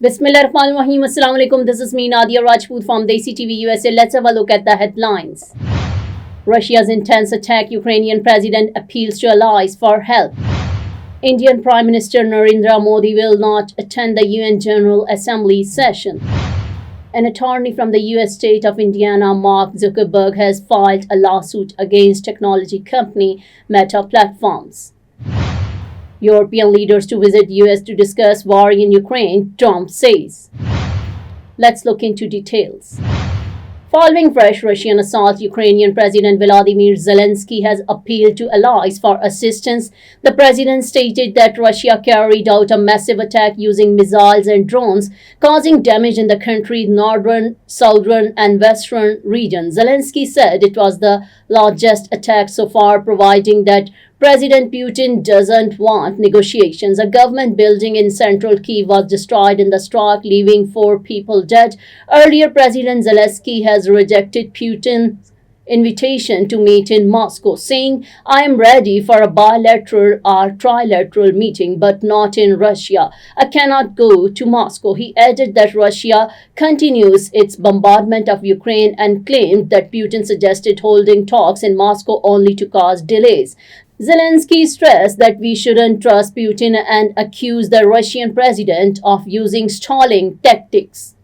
Bismillahirrahmanirrahim. Assalamu alaikum. This is me, Nadia Rajput from Desi TV USA. Let's have a look at the headlines. Russia's intense attack. Ukrainian president appeals to allies for help. Indian Prime Minister Narendra Modi will not attend the UN General Assembly session. An attorney from the US state of Indiana, Mark Zuckerberg, has filed a lawsuit against technology company Meta Platforms. European leaders to visit US to discuss war in Ukraine, Trump says. Let's look into details. Following fresh Russian assault, Ukrainian President Volodymyr Zelensky has appealed to allies for assistance. The president stated that Russia carried out a massive attack using missiles and drones, causing damage in the country's northern, southern, and western regions. Zelensky said it was the largest attack so far, providing that President Putin doesn't want negotiations. A government building in central Kyiv was destroyed in the strike, leaving 4 people dead. Earlier, President Zelensky has rejected Putin's invitation to meet in Moscow, saying, "I am ready for a bilateral or trilateral meeting, but not in Russia. I cannot go to Moscow." He added that Russia continues its bombardment of Ukraine and claimed that Putin suggested holding talks in Moscow only to cause delays. Zelensky stressed that we shouldn't trust Putin and accused the Russian president of using stalling tactics.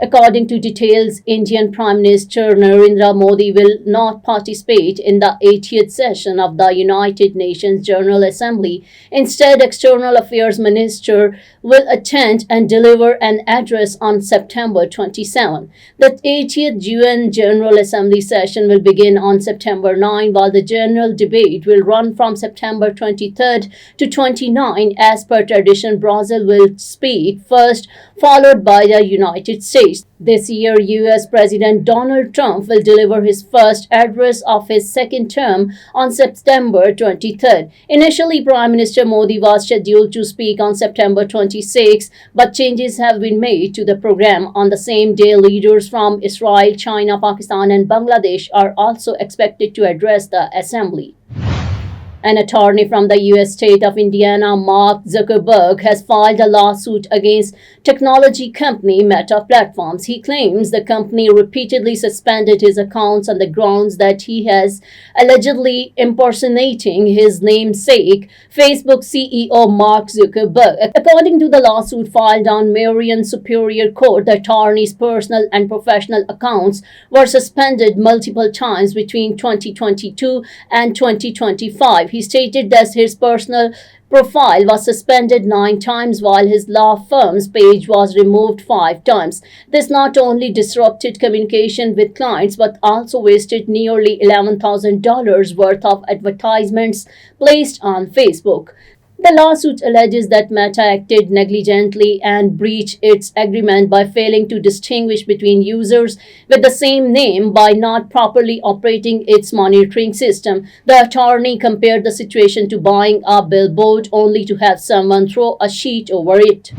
According to details, Indian Prime Minister Narendra Modi will not participate in the 80th session of the United Nations General Assembly. Instead, External Affairs Minister will attend and deliver an address on September 27. The 80th UN General Assembly session will begin on September 9, while the general debate will run from September 23rd to 29. As per tradition, Brazil will speak first, followed by the United States. This year, US President Donald Trump will deliver his first address of his second term on September 23rd. Initially, Prime Minister Modi was scheduled to speak on September 26, but changes have been made to the program. On the same day, leaders from Israel, China, Pakistan, and Bangladesh are also expected to address the assembly. An attorney from the US state of Indiana, Mark Zuckerberg, has filed a lawsuit against technology company Meta Platforms. He claims the company repeatedly suspended his accounts on the grounds that he has allegedly impersonating his namesake, Facebook CEO Mark Zuckerberg. According to the lawsuit filed on Marion Superior Court, the attorney's personal and professional accounts were suspended multiple times between 2022 and 2025. He stated that his personal profile was suspended 9 times while his law firm's page was removed 5 times. This not only disrupted communication with clients but also wasted nearly $11,000 worth of advertisements placed on Facebook. The lawsuit alleges that Meta acted negligently and breached its agreement by failing to distinguish between users with the same name by not properly operating its monitoring system. The attorney compared the situation to buying a billboard only to have someone throw a sheet over it.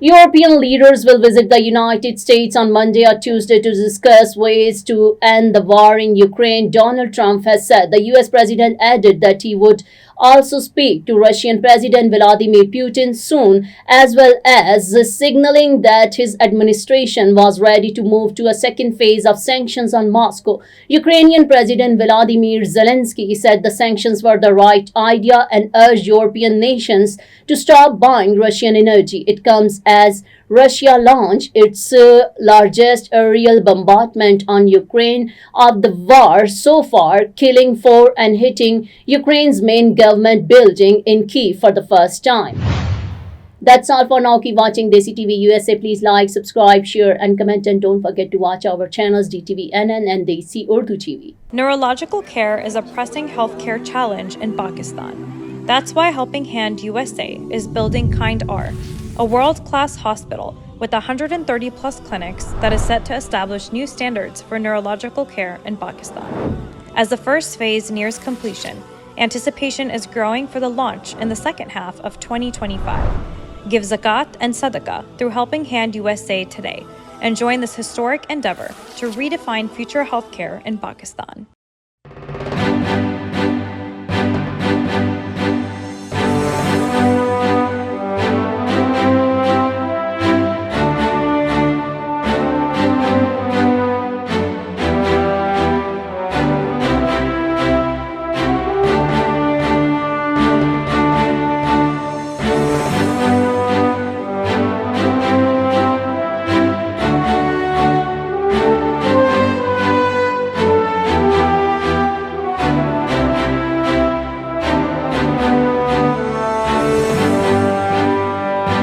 European leaders will visit the United States on Monday or Tuesday to discuss ways to end the war in Ukraine, Donald Trump has said. The US president added that he would also speak to Russian President Vladimir Putin soon, as well as signaling that his administration was ready to move to a second phase of sanctions on Moscow. Ukrainian President Volodymyr Zelensky said the sanctions were the right idea and urged European nations to stop buying Russian energy. It comes as Russia launched its largest aerial bombardment on Ukraine of the war so far, killing 4 and hitting Ukraine's main government building in Kyiv for the first time. That's all for now. Keep watching Desi TV USA. Please like, subscribe, share, and comment. And don't forget to watch our channels DTV NN and Desi Urdu TV. Neurological care is a pressing healthcare challenge in Pakistan. That's why Helping Hand USA is building Kind R, a world-class hospital with 130 plus clinics that is set to establish new standards for neurological care in Pakistan. As the first phase nears completion, anticipation is growing for the launch in the second half of 2025. Give zakat and sadaqah through Helping Hand USA today and join this historic endeavor to redefine future healthcare in Pakistan.